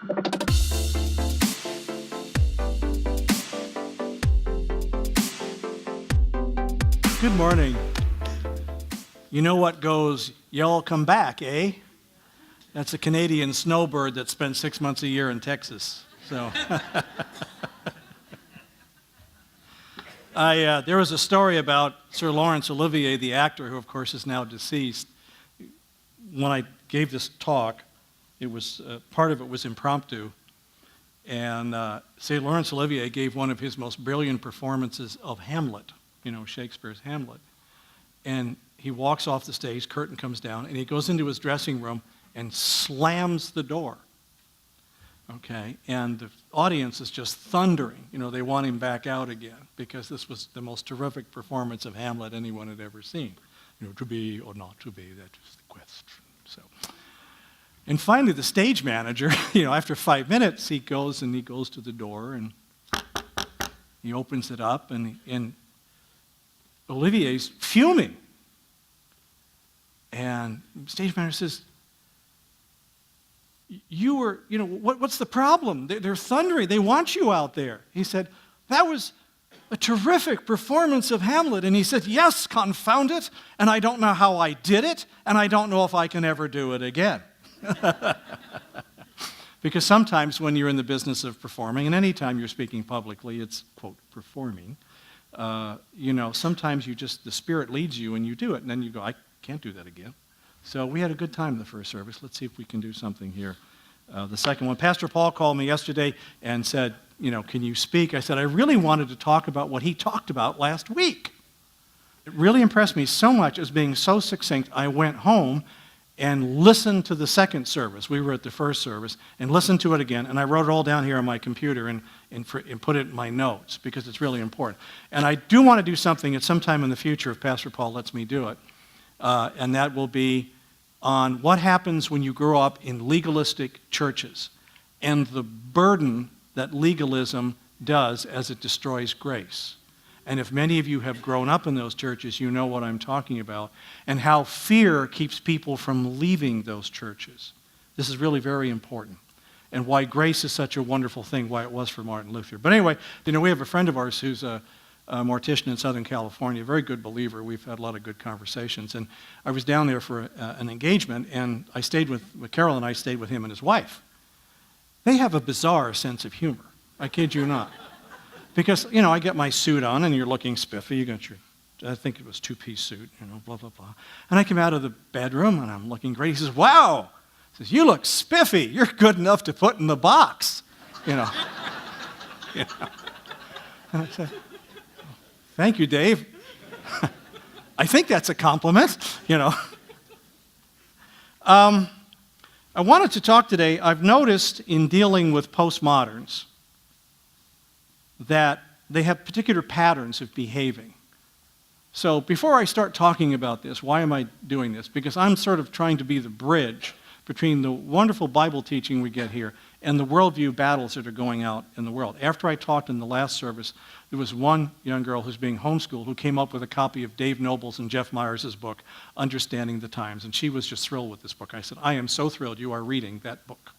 Good morning. You know what goes, y'all come back, eh? That's a Canadian snowbird that spent 6 months a year in Texas. So, there was a story about Sir Laurence Olivier, the actor, who of course is now deceased. When I gave this talk, it was part of it was impromptu, and Sir Laurence Olivier gave one of his most brilliant performances of Hamlet. You know, Shakespeare's Hamlet. And he walks off the stage, curtain comes down, and he goes into his dressing room and slams the door. Okay, and the audience is just thundering. You know, they want him back out again because this was the most terrific performance of Hamlet anyone had ever seen. You know, to be or not to be, that is the question. So, and finally the stage manager, you know, after 5 minutes, he goes to the door and he opens it up and Olivier's fuming. And the stage manager says, what's the problem? They're thundering. They want you out there. He said, that was a terrific performance of Hamlet. And he said, yes, confound it. And I don't know how I did it. And I don't know if I can ever do it again. Because sometimes when you're in the business of performing, and any time you're speaking publicly, it's, quote, performing, sometimes the Spirit leads you and you do it, and then you go, I can't do that again. So we had a good time in the first service. Let's see if we can do something here. The second one, Pastor Paul called me yesterday and said, can you speak? I said, I really wanted to talk about what he talked about last week. It really impressed me so much as being so succinct. I went home and listened to the second service. We were at the first service, and listened to it again, and I wrote it all down here on my computer and put it in my notes because it's really important. And I do want to do something at some time in the future if Pastor Paul lets me do it, and that will be on what happens when you grow up in legalistic churches and the burden that legalism does as it destroys grace. And if many of you have grown up in those churches, you know what I'm talking about, and how fear keeps people from leaving those churches. This is really very important, and why grace is such a wonderful thing, why it was for Martin Luther. But anyway, we have a friend of ours who's a mortician in Southern California, a very good believer. We've had a lot of good conversations, and I was down there for an engagement, and I stayed with Carol, and I stayed with him and his wife. They have a bizarre sense of humor. I kid you not. Because, I get my suit on, and you're looking spiffy. You got I think it was two-piece suit, blah, blah, blah. And I come out of the bedroom, and I'm looking great. He says, wow. He says, you look spiffy. You're good enough to put in the box. And I said, thank you, Dave. I think that's a compliment, I wanted to talk today. I've noticed in dealing with postmoderns that they have particular patterns of behaving. So before I start talking about this, why am I doing this? Because I'm sort of trying to be the bridge between the wonderful Bible teaching we get here and the worldview battles that are going out in the world. After I talked in the last service, there was one young girl who's being homeschooled who came up with a copy of Dave Noble's and Jeff Myers' book, Understanding the Times, and she was just thrilled with this book. I said, I am so thrilled you are reading that book,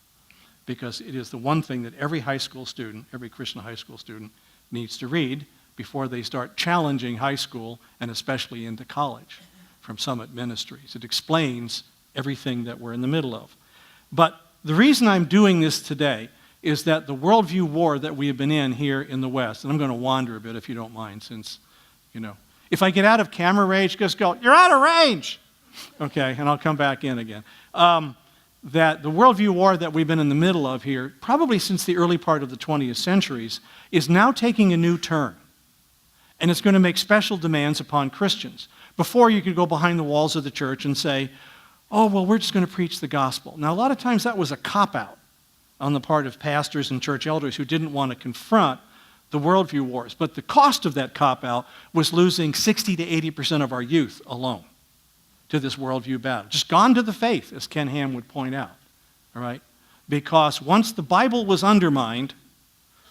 because it is the one thing that every high school student, every Christian high school student, needs to read before they start challenging high school and especially into college from Summit Ministries. It explains everything that we're in the middle of. But the reason I'm doing this today is that the worldview war that we have been in here in the West, and I'm going to wander a bit if you don't mind, since, if I get out of camera range, just go, you're out of range! Okay, and I'll come back in again. That the worldview war that we've been in the middle of here, probably since the early part of the 20th centuries, is now taking a new turn. And it's going to make special demands upon Christians. Before, you could go behind the walls of the church and say, oh, well, we're just going to preach the gospel. Now, a lot of times that was a cop-out on the part of pastors and church elders who didn't want to confront the worldview wars. But the cost of that cop-out was losing 60 to 80% of our youth alone to this worldview battle. Just gone to the faith, as Ken Ham would point out, all right? Because once the Bible was undermined,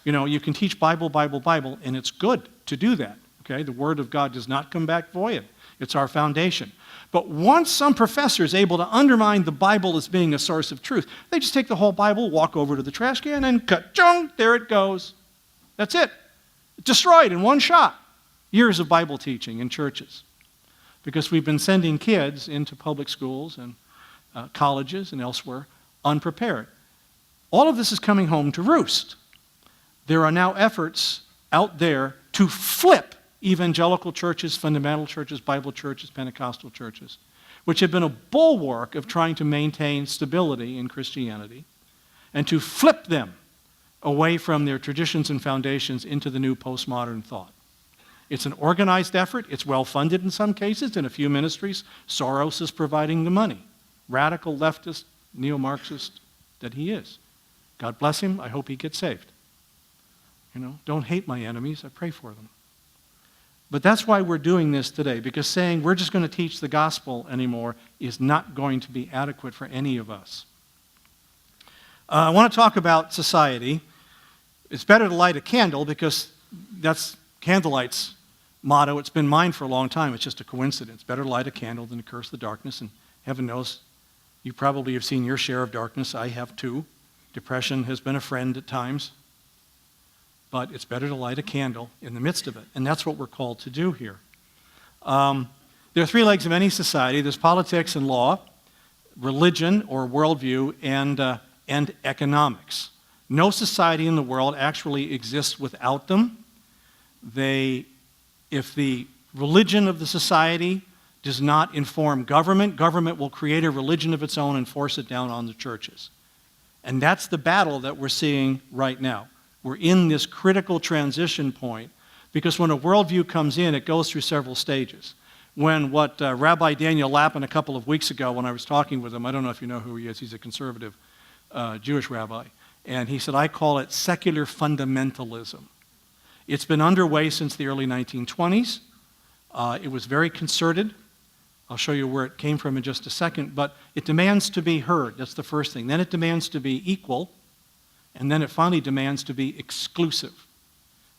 you can teach Bible, Bible, Bible, and it's good to do that, okay? The Word of God does not come back void. It's our foundation. But once some professor is able to undermine the Bible as being a source of truth, they just take the whole Bible, walk over to the trash can, and ka-chung, there it goes. That's it. Destroyed in one shot. Years of Bible teaching in churches. Because we've been sending kids into public schools and colleges and elsewhere unprepared. All of this is coming home to roost. There are now efforts out there to flip evangelical churches, fundamental churches, Bible churches, Pentecostal churches, which have been a bulwark of trying to maintain stability in Christianity, and to flip them away from their traditions and foundations into the new postmodern thought. It's an organized effort. It's well-funded in some cases. In a few ministries, Soros is providing the money. Radical leftist, neo-Marxist that he is. God bless him. I hope he gets saved. Don't hate my enemies. I pray for them. But that's why we're doing this today, because saying we're just going to teach the gospel anymore is not going to be adequate for any of us. I want to talk about society. It's better to light a candle because that's Candlelight's motto. It's been mine for a long time. It's just a coincidence. Better to light a candle than to curse the darkness. And heaven knows, you probably have seen your share of darkness. I have too. Depression has been a friend at times. But it's better to light a candle in the midst of it. And that's what we're called to do here. There are three legs of any society. There's politics and law, religion or worldview, and economics. No society in the world actually exists without them. If the religion of the society does not inform government, government will create a religion of its own and force it down on the churches. And that's the battle that we're seeing right now. We're in this critical transition point because when a worldview comes in, it goes through several stages. When Rabbi Daniel Lapin a couple of weeks ago, when I was talking with him, I don't know if you know who he is, he's a conservative Jewish rabbi, and he said, I call it secular fundamentalism. It's been underway since the early 1920s. It was very concerted. I'll show you where it came from in just a second, but it demands to be heard. That's the first thing. Then it demands to be equal. And then it finally demands to be exclusive.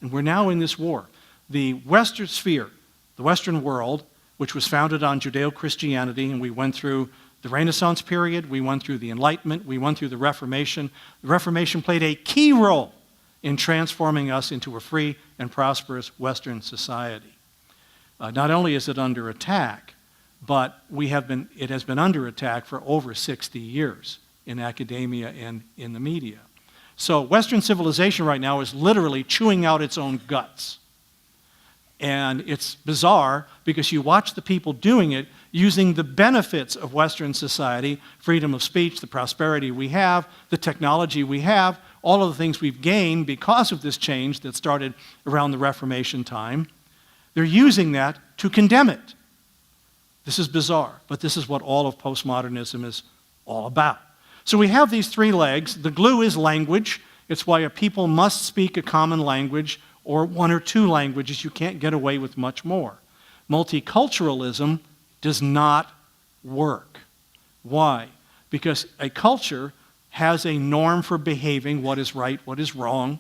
And we're now in this war. The Western sphere, the Western world, which was founded on Judeo-Christianity, and we went through the Renaissance period, we went through the Enlightenment, we went through the Reformation. The Reformation played a key role in transforming us into a free and prosperous Western society. Not only is it under attack, but it has been under attack for over 60 years in academia and in the media. So Western civilization right now is literally chewing out its own guts. And it's bizarre because you watch the people doing it using the benefits of Western society, freedom of speech, the prosperity we have, the technology we have, all of the things we've gained because of this change that started around the Reformation time. They're using that to condemn it. This is bizarre, but this is what all of postmodernism is all about. So we have these three legs. The glue is language. It's why a people must speak a common language or one or two languages. You can't get away with much more. Multiculturalism does not work. Why? Because a culture has a norm for behaving, what is right, what is wrong,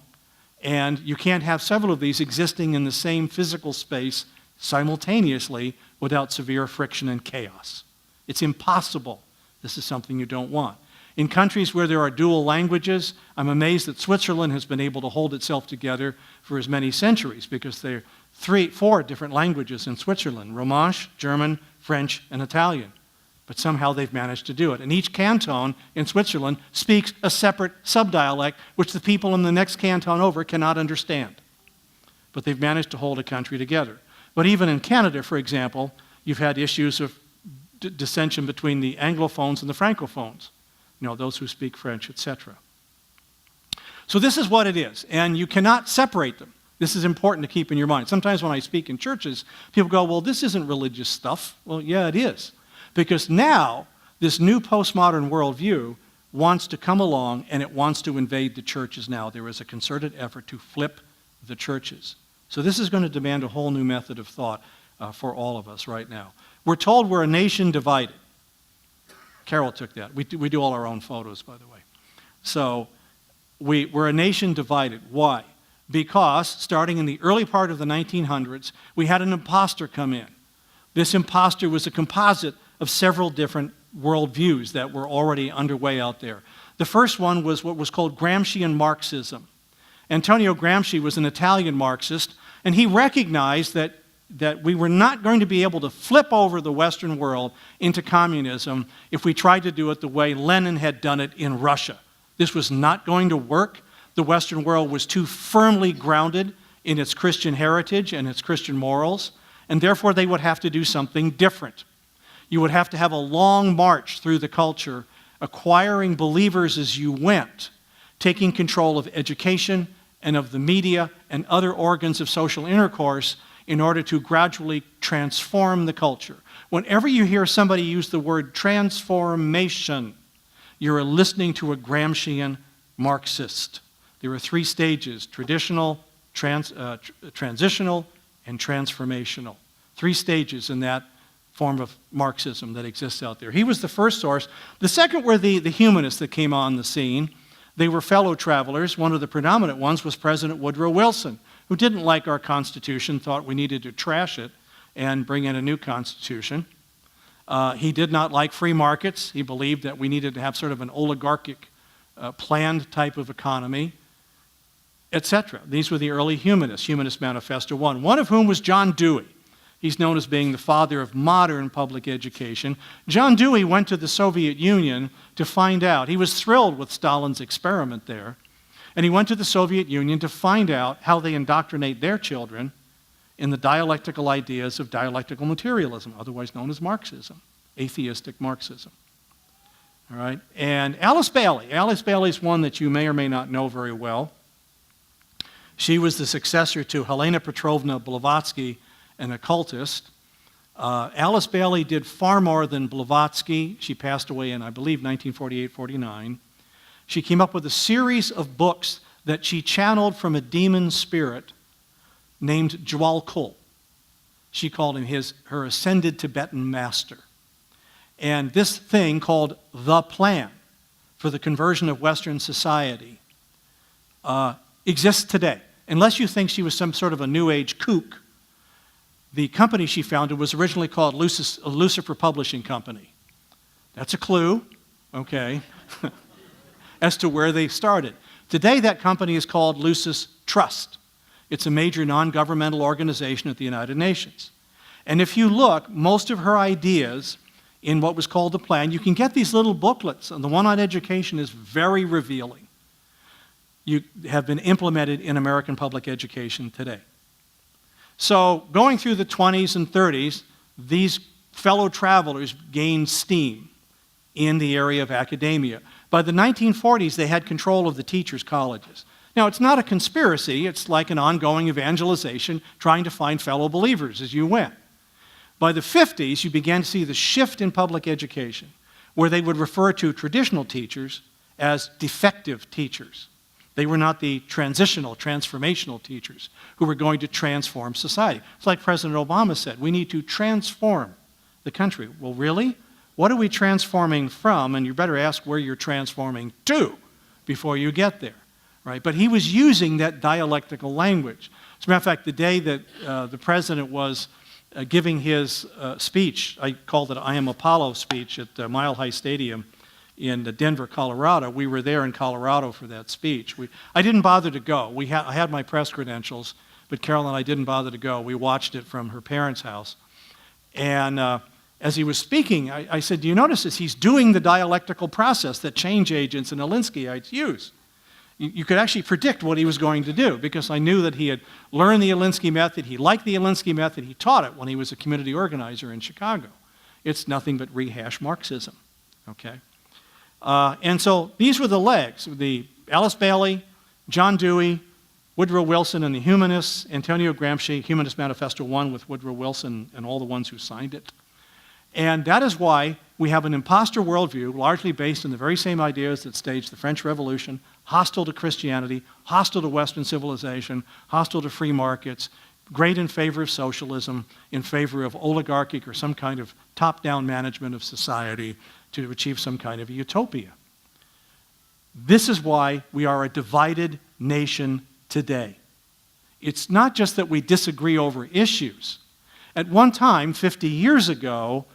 and you can't have several of these existing in the same physical space simultaneously without severe friction and chaos. It's impossible. This is something you don't want. In countries where there are dual languages, I'm amazed that Switzerland has been able to hold itself together for as many centuries because there are 4 different languages in Switzerland: Romansh, German, French, and Italian. But somehow they've managed to do it. And each canton in Switzerland speaks a separate subdialect which the people in the next canton over cannot understand. But they've managed to hold a country together. But even in Canada, for example, you've had issues of dissension between the Anglophones and the Francophones. Those who speak French, etc. So this is what it is, and you cannot separate them. This is important to keep in your mind. Sometimes when I speak in churches, people go, well, this isn't religious stuff. Well, yeah, it is. Because now, this new postmodern worldview wants to come along, and it wants to invade the churches now. There is a concerted effort to flip the churches. So this is going to demand a whole new method of thought for all of us right now. We're told we're a nation divided. Carol took that. We do all our own photos, by the way. So we're a nation divided. Why? Because starting in the early part of the 1900s, we had an imposter come in. This impostor was a composite of several different worldviews that were already underway out there. The first one was what was called Gramscian Marxism. Antonio Gramsci was an Italian Marxist, and he recognized that we were not going to be able to flip over the Western world into communism if we tried to do it the way Lenin had done it in Russia. This was not going to work. The Western world was too firmly grounded in its Christian heritage and its Christian morals, and therefore they would have to do something different. You would have to have a long march through the culture, acquiring believers as you went, taking control of education and of the media and other organs of social intercourse in order to gradually transform the culture. Whenever you hear somebody use the word transformation, you're listening to a Gramscian Marxist. There are three stages: traditional, transitional, and transformational. Three stages in that form of Marxism that exists out there. He was the first source. The second were the humanists that came on the scene. They were fellow travelers. One of the predominant ones was President Woodrow Wilson, who didn't like our Constitution, thought we needed to trash it and bring in a new Constitution. He did not like free markets. He believed that we needed to have sort of an oligarchic, planned type of economy, etc. These were the early humanists, Humanist Manifesto 1, one of whom was John Dewey. He's known as being the father of modern public education. John Dewey went to the Soviet Union to find out. He was thrilled with Stalin's experiment there. And he went to the Soviet Union to find out how they indoctrinate their children in the dialectical ideas of dialectical materialism, otherwise known as Marxism, atheistic Marxism. All right? And Alice Bailey. Alice Bailey is one that you may or may not know very well. She was the successor to Helena Petrovna Blavatsky, an occultist. Alice Bailey did far more than Blavatsky. She passed away in, I believe, 1948-49. She came up with a series of books that she channeled from a demon spirit named Jwal Khul. She called him her ascended Tibetan master. And this thing called The Plan for the Conversion of Western Society exists today. Unless you think she was some sort of a New Age kook, the company she founded was originally called Lucifer Publishing Company. That's a clue, okay, as to where they started. Today, that company is called Lucis Trust. It's a major non-governmental organization at the United Nations. And if you look, most of her ideas in what was called the Plan, you can get these little booklets, and the one on education is very revealing. You have been implemented in American public education today. So going through the 20s and 30s, these fellow travelers gained steam in the area of academia. By the 1940s, they had control of the teachers' colleges. Now, it's not a conspiracy. It's like an ongoing evangelization, trying to find fellow believers as you went. By the 50s, you began to see the shift in public education, where they would refer to traditional teachers as defective teachers. They were not the transitional, transformational teachers who were going to transform society. It's like President Obama said, we need to transform the country. Well, really? What are we transforming from? And you better ask where you're transforming to before you get there, right? But he was using that dialectical language. As a matter of fact, the day that the president was giving his speech, I called it I Am Apollo speech at Mile High Stadium in Denver, Colorado. We were there in Colorado for that speech. I didn't bother to go. I had my press credentials, but Carol and I didn't bother to go. We watched it from her parents' house. And as he was speaking, I said, do you notice this? He's doing the dialectical process that change agents and Alinskyites use. You could actually predict what he was going to do, because I knew that he had learned the Alinsky method. He liked the Alinsky method. He taught it when he was a community organizer in Chicago. It's nothing but rehash Marxism, okay? And so these were the legs: the Alice Bailey, John Dewey, Woodrow Wilson and the Humanists, Antonio Gramsci, Humanist Manifesto 1 with Woodrow Wilson and all the ones who signed it. And that is why we have an imposter worldview, largely based on the very same ideas that staged the French Revolution, hostile to Christianity, hostile to Western civilization, hostile to free markets, great in favor of socialism, in favor of oligarchic or some kind of top-down management of society to achieve some kind of a utopia. This is why we are a divided nation today. It's not just that we disagree over issues. At one time, 50 years ago,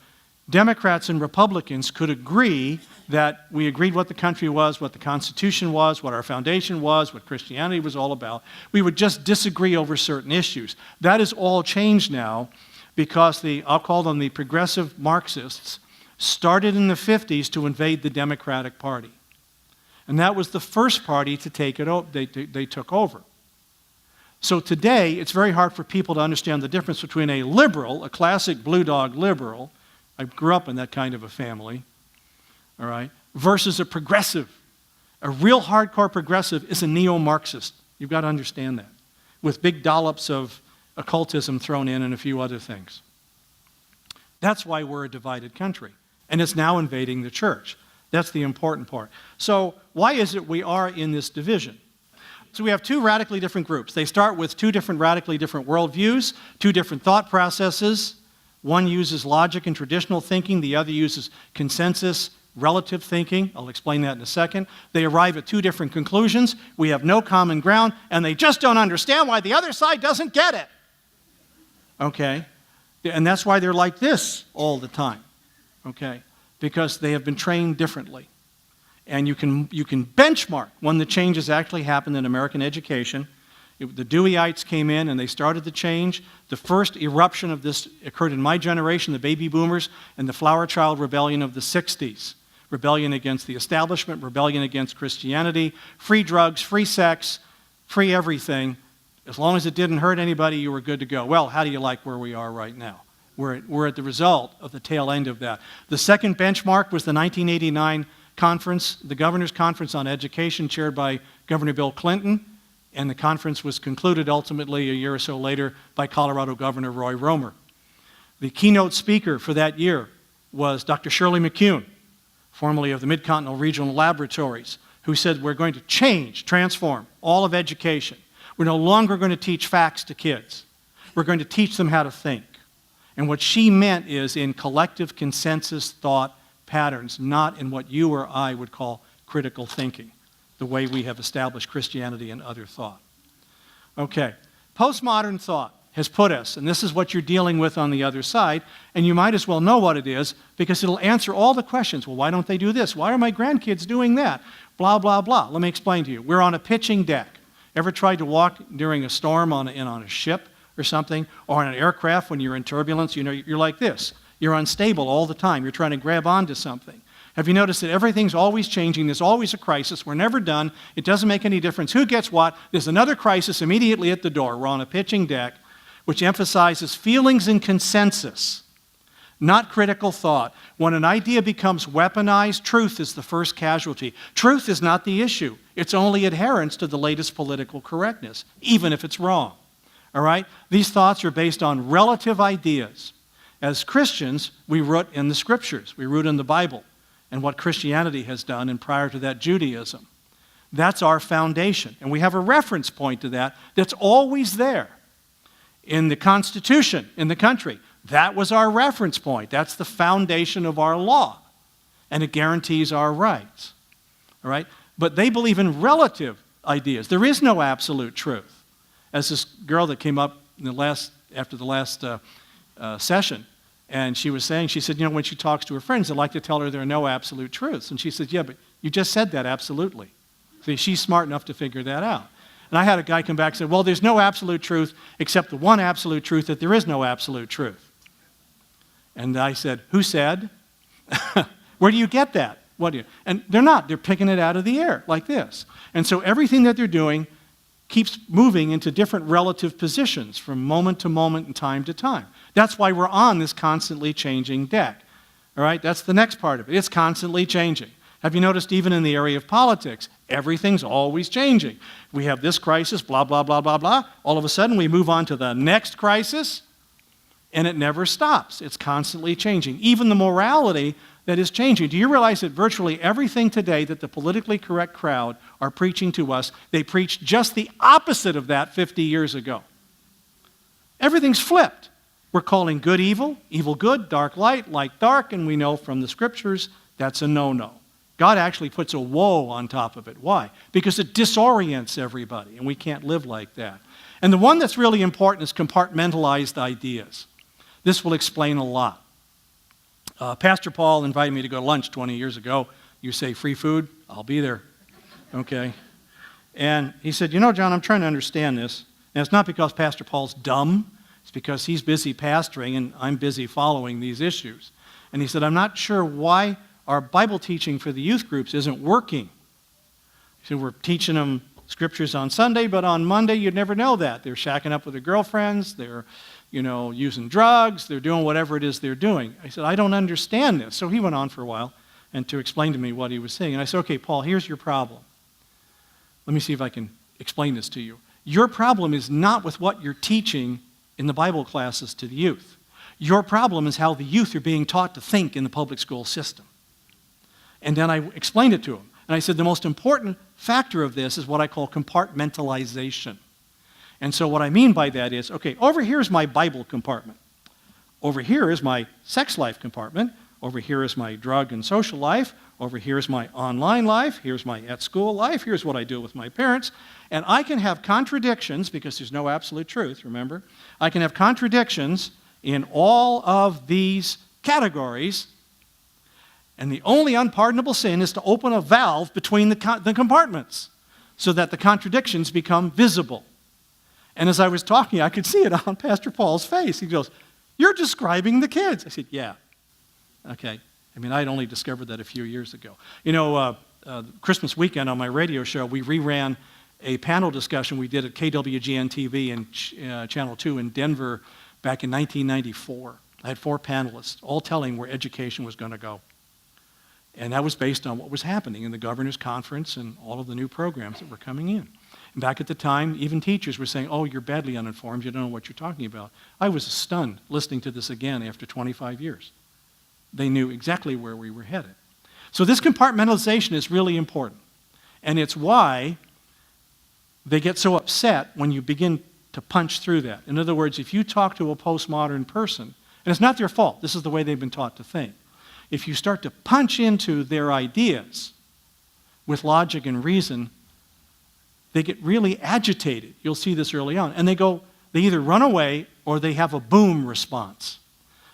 Democrats and Republicans could agree that we agreed what the country was, what the Constitution was, what our foundation was, what Christianity was all about. We would just disagree over certain issues. That is all changed now because I'll call them the progressive Marxists, started in the 50s to invade the Democratic Party. And that was the first party to take it over. They took over. So today, it's very hard for people to understand the difference between a liberal, a classic blue dog liberal, I grew up in that kind of a family, all right, versus a progressive. A real hardcore progressive is a neo-Marxist. You've got to understand that, with big dollops of occultism thrown in and a few other things. That's why we're a divided country, and it's now invading the church. That's the important part. So why is it we are in this division? So we have two radically different groups. They start with two different radically different worldviews, two different thought processes. One uses logic and traditional thinking. The other uses consensus, relative thinking. I'll explain that in a second. They arrive at two different conclusions. We have no common ground, and they just don't understand why the other side doesn't get it. Okay? And that's why they're like this all the time. Okay? Because they have been trained differently. And you can benchmark when the changes actually happened in American education. The Deweyites came in and they started the change. The first eruption of this occurred in my generation, the baby boomers, and the flower child rebellion of the 60s. Rebellion against the establishment, rebellion against Christianity, free drugs, free sex, free everything. As long as it didn't hurt anybody, you were good to go. Well, how do you like where we are right now? We're at the result of the tail end of that. The second benchmark was the 1989 conference, the Governor's Conference on Education, chaired by Governor Bill Clinton. And the conference was concluded ultimately a year or so later by Colorado Governor Roy Romer. The keynote speaker for that year was Dr. Shirley McCune, formerly of the Mid-Continental Regional Laboratories, who said we're going to change, transform all of education. We're no longer going to teach facts to kids. We're going to teach them how to think. And what she meant is in collective consensus thought patterns, not in what you or I would call critical thinking, the way we have established Christianity and other thought. Okay, postmodern thought has put us, and this is what you're dealing with on the other side, and you might as well know what it is because it'll answer all the questions. Well, why don't they do this? Why are my grandkids doing that? Blah, blah, blah. Let me explain to you. We're on a pitching deck. Ever tried to walk during a storm on a ship or something, or on an aircraft when you're in turbulence? You know, you're like this. You're unstable all the time. You're trying to grab onto something. Have you noticed that everything's always changing? There's always a crisis. We're never done. It doesn't make any difference who gets what. There's another crisis immediately at the door. We're on a pitching deck, which emphasizes feelings and consensus, not critical thought. When an idea becomes weaponized, truth is the first casualty. Truth is not the issue. It's only adherence to the latest political correctness, even if it's wrong. All right? These thoughts are based on relative ideas. As Christians, we root in the Scriptures. We root in the Bible and what Christianity has done, and prior to that, Judaism. That's our foundation. And we have a reference point to that that's always there. In the Constitution, in the country, that was our reference point. That's the foundation of our law. And it guarantees our rights. All right? But they believe in relative ideas. There is no absolute truth. As this girl that came up after the last session, and she was saying, she said, you know, when she talks to her friends, they like to tell her there are no absolute truths. And she said, yeah, but you just said that absolutely. See, she's smart enough to figure that out. And I had a guy come back and say, well, there's no absolute truth except the one absolute truth that there is no absolute truth. And I said, who said? Where do you get that? What do you? And they're not. They're picking it out of the air like this. And so everything that they're doing keeps moving into different relative positions from moment to moment and time to time. That's why we're on this constantly changing deck. All right? That's the next part of it. It's constantly changing. Have you noticed even in the area of politics, everything's always changing. We have this crisis, blah, blah, blah, blah, blah. All of a sudden we move on to the next crisis, and it never stops. It's constantly changing. Even the morality that is changing. Do you realize that virtually everything today that the politically correct crowd are preaching to us, they preached just the opposite of that 50 years ago? Everything's flipped. We're calling good evil, evil good, dark light, light dark, and we know from the Scriptures that's a no-no. God actually puts a woe on top of it. Why? Because it disorients everybody, and we can't live like that. And the one that's really important is compartmentalized ideas. This will explain a lot. Pastor Paul invited me to go to lunch 20 years ago. You say free food, I'll be there. Okay? And he said, you know, John, I'm trying to understand this. And it's not because Pastor Paul's dumb. It's because he's busy pastoring and I'm busy following these issues. And he said, I'm not sure why our Bible teaching for the youth groups isn't working. He said, we're teaching them scriptures on Sunday, but on Monday you'd never know that. They're shacking up with their girlfriends, they're, using drugs, they're doing whatever it is they're doing. I said, I don't understand this. So he went on for a while and to explain to me what he was saying. And I said, okay, Paul, here's your problem. Let me see if I can explain this to you. Your problem is not with what you're teaching in the Bible classes to the youth. Your problem is how the youth are being taught to think in the public school system. And then I explained it to him. And I said the most important factor of this is what I call compartmentalization. And so what I mean by that is, okay, over here is my Bible compartment. Over here is my sex life compartment. Over here is my drug and social life. Over here is my online life. Here's my at-school life. Here's what I do with my parents. And I can have contradictions, because there's no absolute truth, remember? I can have contradictions in all of these categories, and the only unpardonable sin is to open a valve between the compartments so that the contradictions become visible. And as I was talking, I could see it on Pastor Paul's face. He goes, you're describing the kids. I said, yeah. Okay. I'd only discovered that a few years ago. Christmas weekend on my radio show, we reran a panel discussion we did at KWGN-TV and Channel 2 in Denver back in 1994. I had 4 panelists, all telling where education was going to go. And that was based on what was happening in the governor's conference and all of the new programs that were coming in. And back at the time, even teachers were saying, oh, you're badly uninformed, you don't know what you're talking about. I was stunned listening to this again after 25 years. They knew exactly where we were headed. So this compartmentalization is really important. And it's why they get so upset when you begin to punch through that. In other words, if you talk to a postmodern person, and it's not their fault, this is the way they've been taught to think. If you start to punch into their ideas with logic and reason, they get really agitated. You'll see this early on. And they either run away or they have a boom response.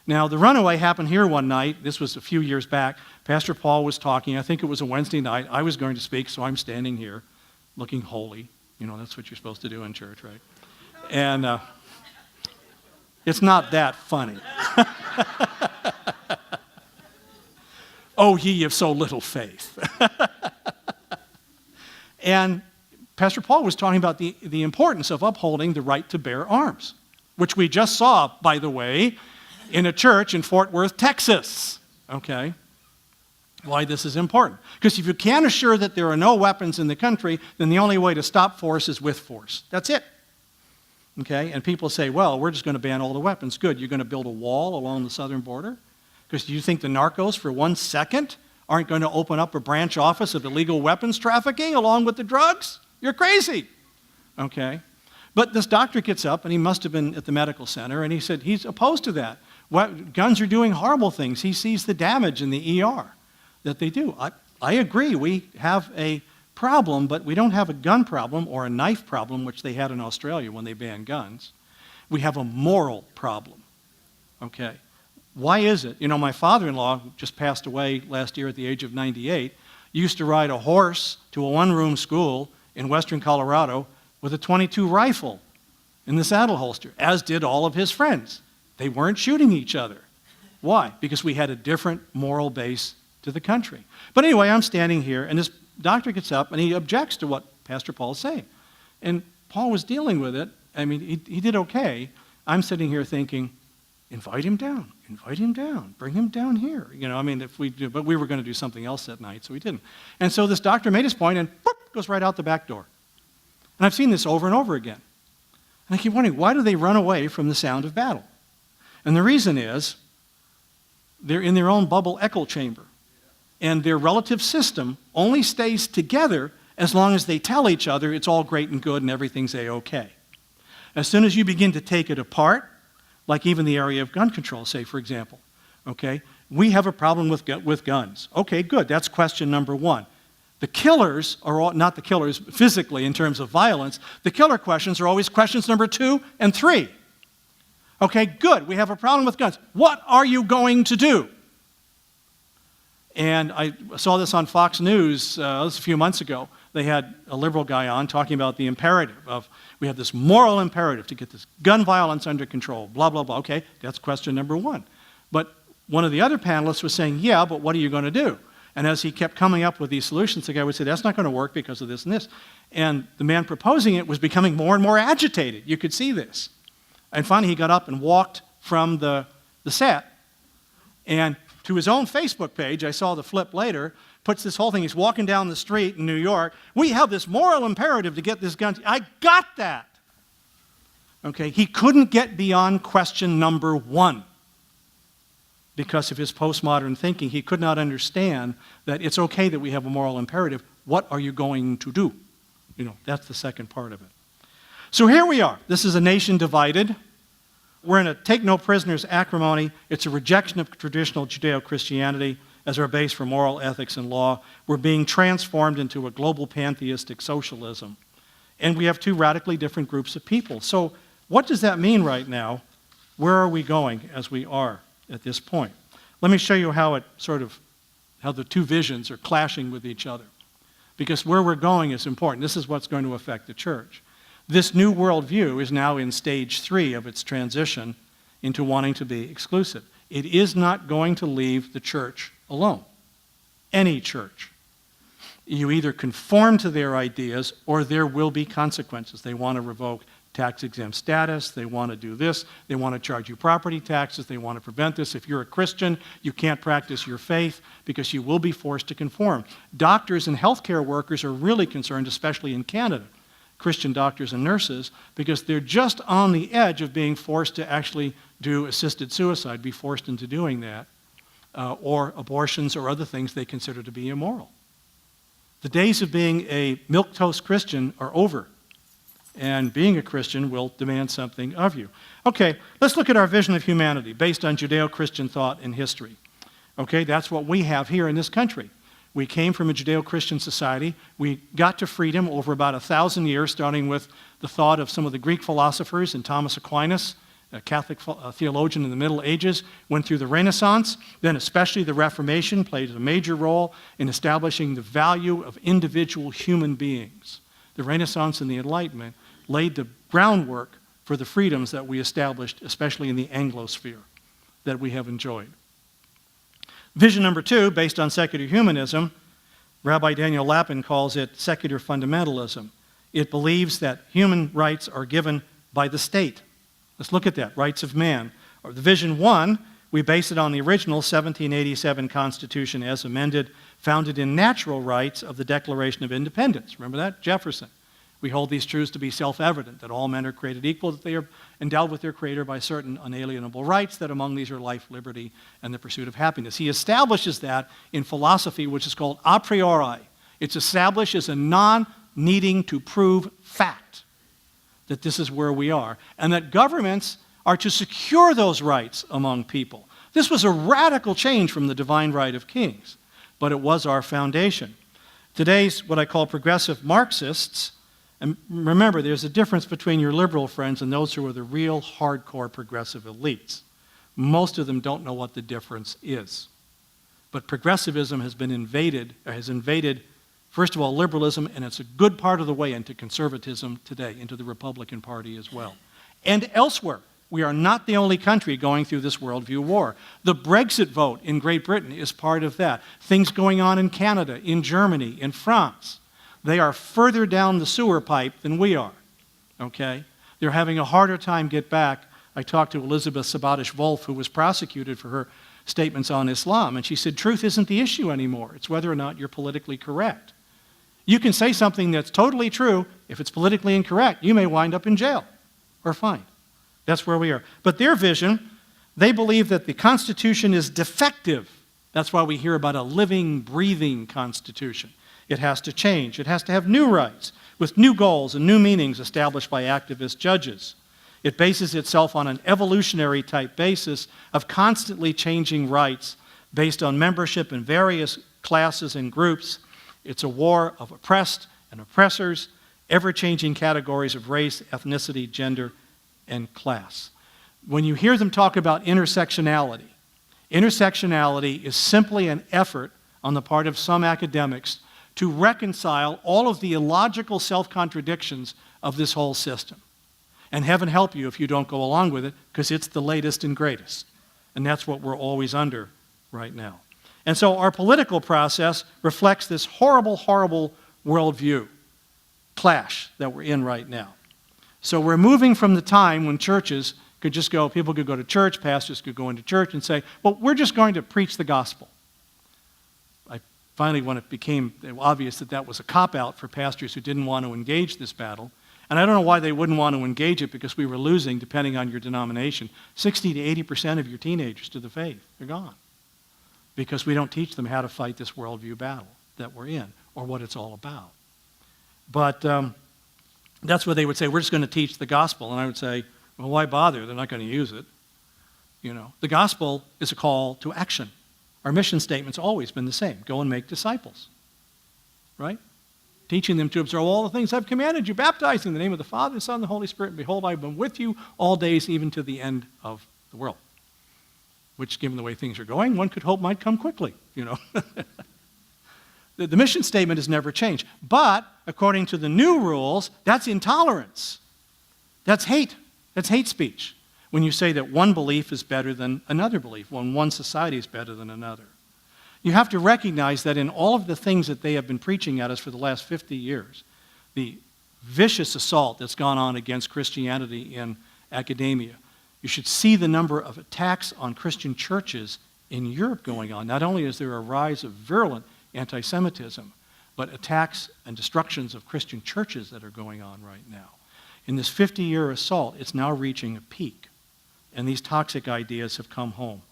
Now, the runaway happened here one night. This was a few years back. Pastor Paul was talking. I think it was a Wednesday night. I was going to speak, so I'm standing here looking holy. That's what you're supposed to do in church, right? And it's not that funny. Oh, ye of so little faith. And Pastor Paul was talking about the importance of upholding the right to bear arms, which we just saw, by the way, in a church in Fort Worth, Texas. Okay? Why this is important. Because if you can't assure that there are no weapons in the country, then the only way to stop force is with force. That's it. Okay? And people say, well, we're just going to ban all the weapons. Good. You're going to build a wall along the southern border? Because do you think the narcos, for 1 second, aren't going to open up a branch office of illegal weapons trafficking along with the drugs? You're crazy. Okay? But this doctor gets up, and he must have been at the medical center, and he said he's opposed to that. Guns are doing horrible things. He sees the damage in the ER that they do. I agree. We have a problem, but we don't have a gun problem or a knife problem, which they had in Australia when they banned guns. We have a moral problem. Okay? Why is it? My father-in-law just passed away last year at the age of 98, used to ride a horse to a one-room school in western Colorado with a .22 rifle in the saddle holster, as did all of his friends. They weren't shooting each other. Why? Because we had a different moral base to the country. But anyway, I'm standing here, and this doctor gets up, and he objects to what Pastor Paul is saying. And Paul was dealing with it. He did okay. I'm sitting here thinking, invite him down, bring him down here. If we do, but we were going to do something else that night, so we didn't. And so this doctor made his point and whoop, goes right out the back door. And I've seen this over and over again. And I keep wondering, why do they run away from the sound of battle? And the reason is, they're in their own bubble echo chamber. And their relative system only stays together as long as they tell each other it's all great and good and everything's A-okay. As soon as you begin to take it apart, like even the area of gun control, say, for example, okay? We have a problem with guns. Okay, good. That's question number one. The killers are all, not the killers physically in terms of violence, the killer questions are always questions number 2 and 3. Okay, good. We have a problem with guns. What are you going to do? And I saw this on Fox News, this was a few months ago. They had a liberal guy on talking about the imperative of, we have this moral imperative to get this gun violence under control, blah, blah, blah. Okay, that's question number one. But one of the other panelists was saying, yeah, but what are you going to do? And as he kept coming up with these solutions, the guy would say, that's not going to work because of this and this. And the man proposing it was becoming more and more agitated. You could see this. And finally, he got up and walked from the set. And to his own Facebook page, I saw the flip later, puts this whole thing, he's walking down the street in New York. We have this moral imperative to get this gun. I got that. Okay, he couldn't get beyond question number one. Because of his postmodern thinking, he could not understand that it's okay that we have a moral imperative. What are you going to do? You know, that's the second part of it. So here we are. This is a nation divided. We're in a take-no-prisoners acrimony. It's a rejection of traditional Judeo-Christianity as our base for moral ethics and law. We're being transformed into a global pantheistic socialism. And we have two radically different groups of people. So what does that mean right now? Where are we going as we are at this point? Let me show you how the two visions are clashing with each other. Because where we're going is important. This is what's going to affect the church. This new worldview is now in stage 3 of its transition into wanting to be exclusive. It is not going to leave the church alone. Any church. You either conform to their ideas or there will be consequences. They want to revoke tax-exempt status. They want to do this. They want to charge you property taxes. They want to prevent this. If you're a Christian, you can't practice your faith because you will be forced to conform. Doctors and healthcare workers are really concerned, especially in Canada, Christian doctors and nurses, because they're just on the edge of being forced to actually do assisted suicide, be forced into doing that, or abortions or other things they consider to be immoral. The days of being a milquetoast Christian are over. And being a Christian will demand something of you. Okay, let's look at our vision of humanity based on Judeo-Christian thought and history. Okay, that's what we have here in this country. We came from a Judeo-Christian society. We got to freedom over about 1,000 years, starting with the thought of some of the Greek philosophers and Thomas Aquinas, a Catholic theologian in the Middle Ages, went through the Renaissance. Then especially the Reformation played a major role in establishing the value of individual human beings. The Renaissance and the Enlightenment laid the groundwork for the freedoms that we established, especially in the Anglosphere, that we have enjoyed. Vision number 2, based on secular humanism, Rabbi Daniel Lapin calls it secular fundamentalism. It believes that human rights are given by the state. Let's look at that, rights of man. Or the Vision 1, we base it on the original 1787 Constitution as amended, founded in natural rights of the Declaration of Independence. Remember that? Jefferson. We hold these truths to be self-evident, that all men are created equal, that they are endowed with their Creator by certain unalienable rights, that among these are life, liberty, and the pursuit of happiness. He establishes that in philosophy, which is called a priori. It's established as a non-needing to prove fact, that this is where we are, and that governments are to secure those rights among people. This was a radical change from the divine right of kings, but it was our foundation. Today's what I call progressive Marxists. And remember, there's a difference between your liberal friends and those who are the real hardcore progressive elites. Most of them don't know what the difference is. But progressivism has invaded, first of all, liberalism, and it's a good part of the way into conservatism today, into the Republican Party as well. And elsewhere, we are not the only country going through this worldview war. The Brexit vote in Great Britain is part of that. Things going on in Canada, in Germany, in France. They are further down the sewer pipe than we are, okay? They're having a harder time get back. I talked to Elizabeth Sabatish-Wolf, who was prosecuted for her statements on Islam, and she said, truth isn't the issue anymore. It's whether or not you're politically correct. You can say something that's totally true. If it's politically incorrect, you may wind up in jail or fined. That's where we are. But their vision, they believe that the Constitution is defective. That's why we hear about a living, breathing Constitution. It has to change. It has to have new rights with new goals and new meanings established by activist judges. It bases itself on an evolutionary type basis of constantly changing rights based on membership in various classes and groups. It's a war of oppressed and oppressors, ever-changing categories of race, ethnicity, gender, and class. when you hear them talk about intersectionality, intersectionality is simply an effort on the part of some academics to reconcile all of the illogical self-contradictions of this whole system. And heaven help you if you don't go along with it, because it's the latest and greatest. And that's what we're always under right now. And so our political process reflects this horrible, horrible worldview clash that we're in right now. So we're moving from the time when churches could just go, people could go to church, pastors could go into church and say, well, we're just going to preach the gospel. Finally, when it became obvious that that was a cop-out for pastors who didn't want to engage this battle, and I don't know why they wouldn't want to engage it, because we were losing, depending on your denomination, 60 to 80% of your teenagers to the faith. They're gone. Because we don't teach them how to fight this worldview battle that we're in, or what it's all about. But that's where they would say, we're just going to teach the gospel. And I would say, well, why bother? They're not going to use it. You know, the gospel is a call to action. Our mission statement's always been the same. Go and make disciples. Right? Teaching them to observe all the things I've commanded you, baptizing in the name of the Father, the Son, and the Holy Spirit. And behold, I've been with you all days, even to the end of the world. Which, given the way things are going, one could hope might come quickly, you know. The mission statement has never changed. But, according to the new rules, that's intolerance. That's hate. That's hate speech. When you say that one belief is better than another belief, when one society is better than another. You have to recognize that in all of the things that they have been preaching at us for the last 50 years, the vicious assault that's gone on against Christianity in academia, you should see the number of attacks on Christian churches in Europe going on. Not only is there a rise of virulent anti-Semitism, but attacks and destructions of Christian churches that are going on right now. In this 50-year assault, it's now reaching a peak. And these toxic ideas have come home.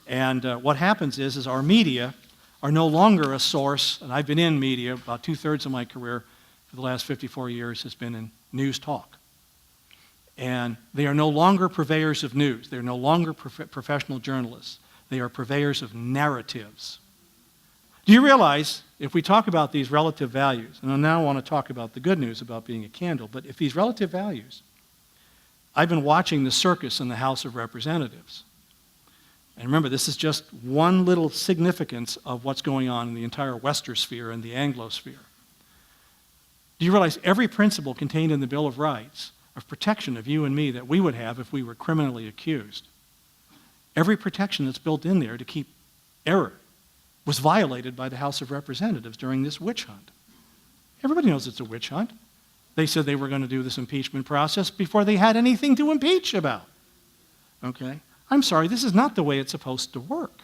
And what happens is our media are no longer a source, and I've been in media, about 2/3 of my career for the last 54 years has been in news talk. And they are no longer purveyors of news. They're no longer professional journalists. They are purveyors of narratives. Do you realize, if we talk about these relative values, and I now want to talk about the good news about being a candle, but if these relative values, I've been watching the circus in the House of Representatives. And remember, this is just one little significance of what's going on in the entire Westersphere and the Anglosphere. Do you realize every principle contained in the Bill of Rights of protection of you and me that we would have if we were criminally accused, every protection that's built in there to keep error was violated by the House of Representatives during this witch hunt. Everybody knows it's a witch hunt. They said they were going to do this impeachment process before they had anything to impeach about. Okay? I'm sorry, this is not the way it's supposed to work.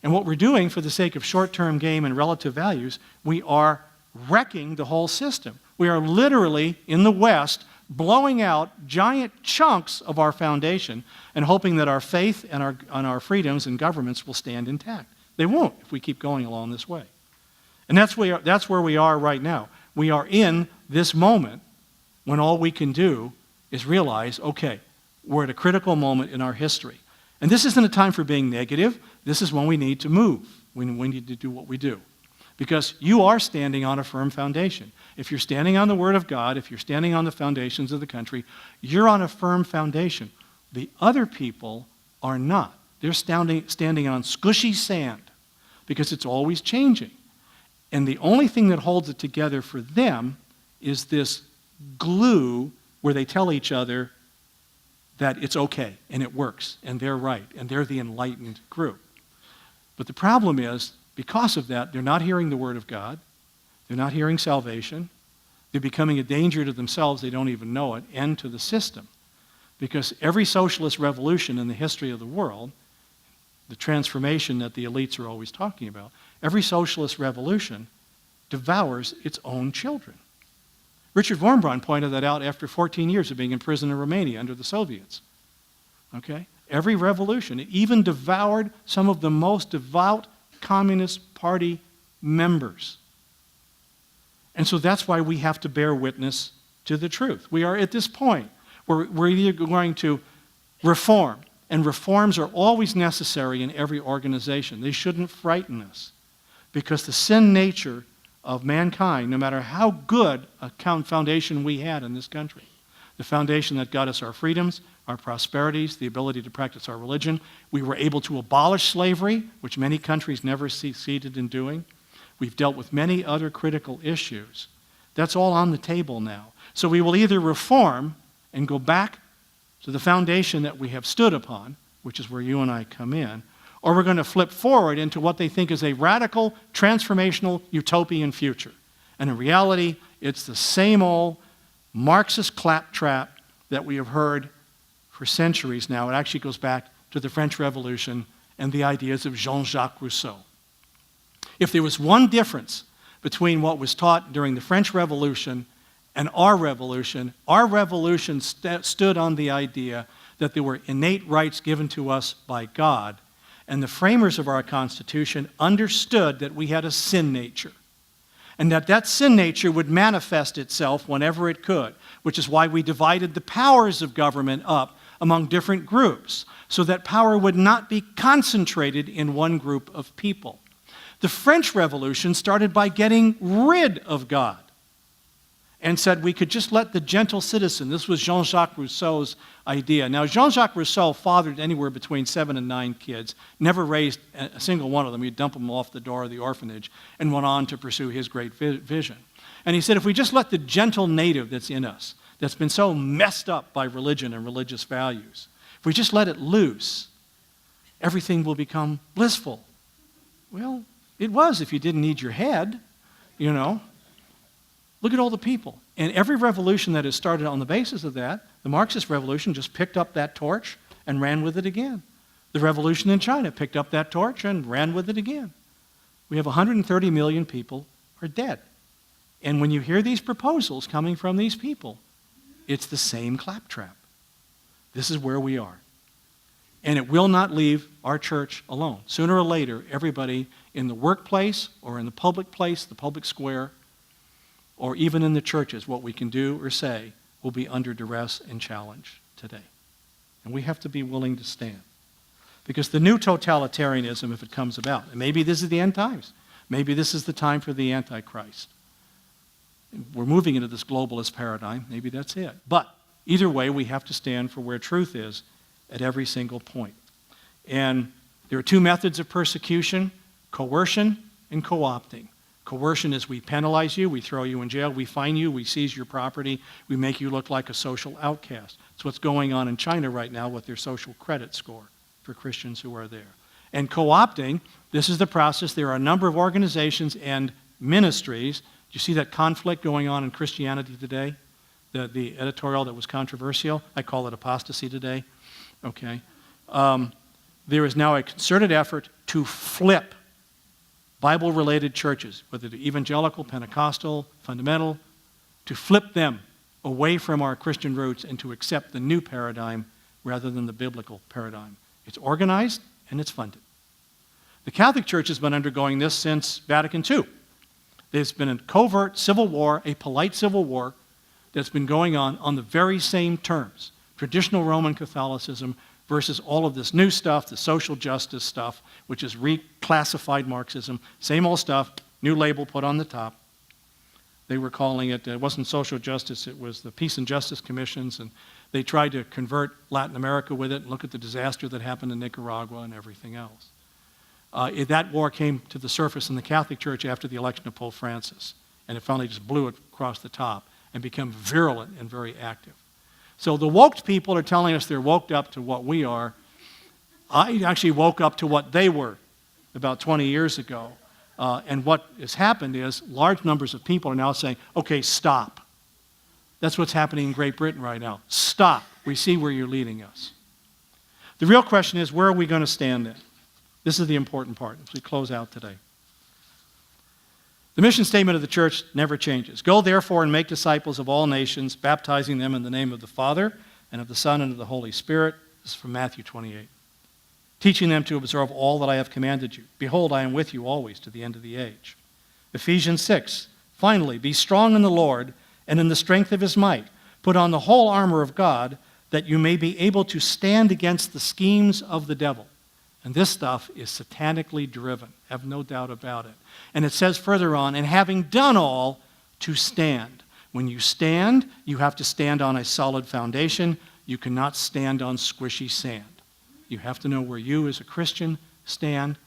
And what we're doing for the sake of short-term game and relative values, we are wrecking the whole system. We are literally, in the West, blowing out giant chunks of our foundation and hoping that our faith and our freedoms and governments will stand intact. They won't if we keep going along this way. And that's where we are right now. We are in this moment when all we can do is realize, okay, we're at a critical moment in our history. And this isn't a time for being negative. This is when we need to move. We need to do what we do. Because you are standing on a firm foundation. If you're standing on the Word of God, if you're standing on the foundations of the country, you're on a firm foundation. The other people are not. They're standing on squishy sand because it's always changing. And the only thing that holds it together for them is this glue where they tell each other that it's okay and it works and they're right and they're the enlightened group. But the problem is, because of that, they're not hearing the Word of God. They're not hearing salvation. They're becoming a danger to themselves. They don't even know it, and to the system. Because every socialist revolution in the history of the world, the transformation that the elites are always talking about, every socialist revolution devours its own children. Richard Vormbrand pointed that out after 14 years of being in prison in Romania under the Soviets. Okay? Every revolution, it even devoured some of the most devout Communist Party members. And so that's why we have to bear witness to the truth. We are at this point where we're either going to reform, and reforms are always necessary in every organization. They shouldn't frighten us, because the sin nature of mankind, no matter how good a foundation we had in this country, the foundation that got us our freedoms, our prosperities, the ability to practice our religion. We were able to abolish slavery, which many countries never succeeded in doing. We've dealt with many other critical issues. That's all on the table now. So we will either reform and go back to the foundation that we have stood upon, which is where you and I come in, or we're going to flip forward into what they think is a radical, transformational, utopian future. And in reality, it's the same old Marxist claptrap that we have heard for centuries now. It actually goes back to the French Revolution and the ideas of Jean-Jacques Rousseau. If there was one difference between what was taught during the French Revolution and our revolution stood on the idea that there were innate rights given to us by God, and the framers of our Constitution understood that we had a sin nature, and that sin nature would manifest itself whenever it could, which is why we divided the powers of government up among different groups, so that power would not be concentrated in one group of people. The French Revolution started by getting rid of God and said we could just let the gentle citizen. This was Jean-Jacques Rousseau's idea. Now, Jean-Jacques Rousseau fathered anywhere between 7 and 9 kids, never raised a single one of them. He'd dump them off the door of the orphanage and went on to pursue his great vision. And he said, if we just let the gentle native that's in us, that's been so messed up by religion and religious values, if we just let it loose, everything will become blissful. Well, it was if you didn't need your head, you know. Look at all the people. And every revolution that has started on the basis of that, the Marxist revolution just picked up that torch and ran with it again. The revolution in China picked up that torch and ran with it again. We have 130 million people who are dead. And when you hear these proposals coming from these people, it's the same claptrap. This is where we are. And it will not leave our church alone. Sooner or later, everybody in the workplace or in the public place, the public square, or even in the churches, what we can do or say will be under duress and challenge today. And we have to be willing to stand. Because the new totalitarianism, if it comes about, and maybe this is the end times, maybe this is the time for the Antichrist. We're moving into this globalist paradigm, maybe that's it. But either way, we have to stand for where truth is at every single point. And there are 2 methods of persecution: coercion and co-opting. Coercion is we penalize you, we throw you in jail, we fine you, we seize your property, we make you look like a social outcast. It's what's going on in China right now with their social credit score for Christians who are there. And co-opting, this is the process. There are a number of organizations and ministries. Do you see that conflict going on in Christianity today? The editorial that was controversial? I call it apostasy today. Okay. There is now a concerted effort to flip Bible-related churches, whether they're evangelical, Pentecostal, fundamental, to flip them away from our Christian roots and to accept the new paradigm rather than the biblical paradigm. It's organized and it's funded. The Catholic Church has been undergoing this since Vatican II. There's been a covert civil war, a polite civil war, that's been going on the very same terms. Traditional Roman Catholicism versus all of this new stuff, the social justice stuff, which is reclassified Marxism. Same old stuff, new label put on the top. They were calling it, it wasn't social justice, it was the Peace and Justice Commissions, and they tried to convert Latin America with it and look at the disaster that happened in Nicaragua and everything else. That war came to the surface in the Catholic Church after the election of Pope Francis, and it finally just blew it across the top and became virulent and very active. So the woke people are telling us they're woke up to what we are. I actually woke up to what they were about 20 years ago. And what has happened is large numbers of people are now saying, okay, stop. That's what's happening in Great Britain right now. Stop. We see where you're leading us. The real question is, where are we going to stand then? This is the important part as we close out today. The mission statement of the church never changes. Go therefore and make disciples of all nations, baptizing them in the name of the Father and of the Son and of the Holy Spirit. This is from Matthew 28. Teaching them to observe all that I have commanded you. Behold, I am with you always to the end of the age. Ephesians 6. Finally, be strong in the Lord and in the strength of his might. Put on the whole armor of God, that you may be able to stand against the schemes of the devil. And this stuff is satanically driven. Have no doubt about it. And it says further on, and having done all, to stand. When you stand, you have to stand on a solid foundation. You cannot stand on squishy sand. You have to know where you as a Christian stand.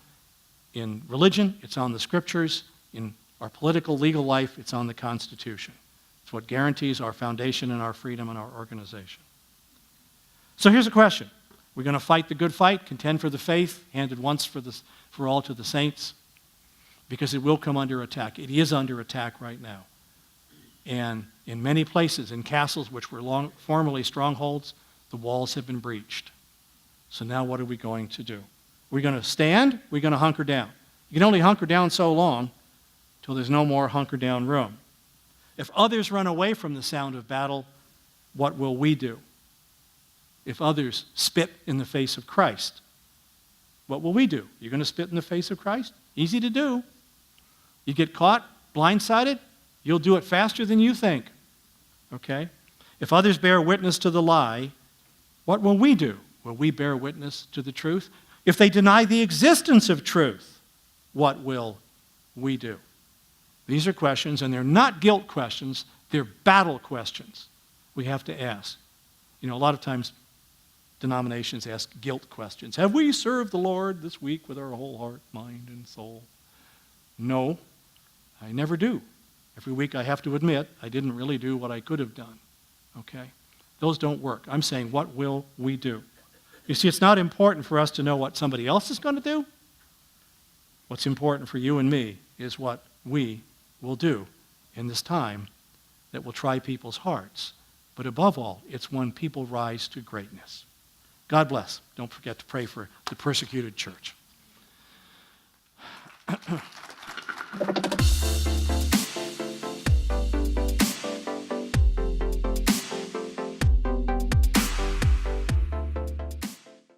In religion, it's on the scriptures. In our political, legal life, it's on the Constitution. It's what guarantees our foundation and our freedom and our organization. So here's a question. We're going to fight the good fight, contend for the faith, handed once for all to the saints, because it will come under attack. It is under attack right now. And in many places, in castles which were formerly strongholds, the walls have been breached. So now what are we going to do? We're going to stand, we're going to hunker down. You can only hunker down so long till there's no more hunker down room. If others run away from the sound of battle, what will we do? If others spit in the face of Christ, what will we do? You're going to spit in the face of Christ? Easy to do. You get caught, blindsided, you'll do it faster than you think. Okay? If others bear witness to the lie, what will we do? Will we bear witness to the truth? If they deny the existence of truth, what will we do? These are questions, and they're not guilt questions, they're battle questions we have to ask. You know, a lot of times denominations ask guilt questions. Have we served the Lord this week with our whole heart, mind, and soul? No, I never do. Every week I have to admit I didn't really do what I could have done. Okay? Those don't work. I'm saying, what will we do? You see, it's not important for us to know what somebody else is going to do. What's important for you and me is what we will do in this time that will try people's hearts. But above all, it's when people rise to greatness. God bless. Don't forget to pray for the persecuted church.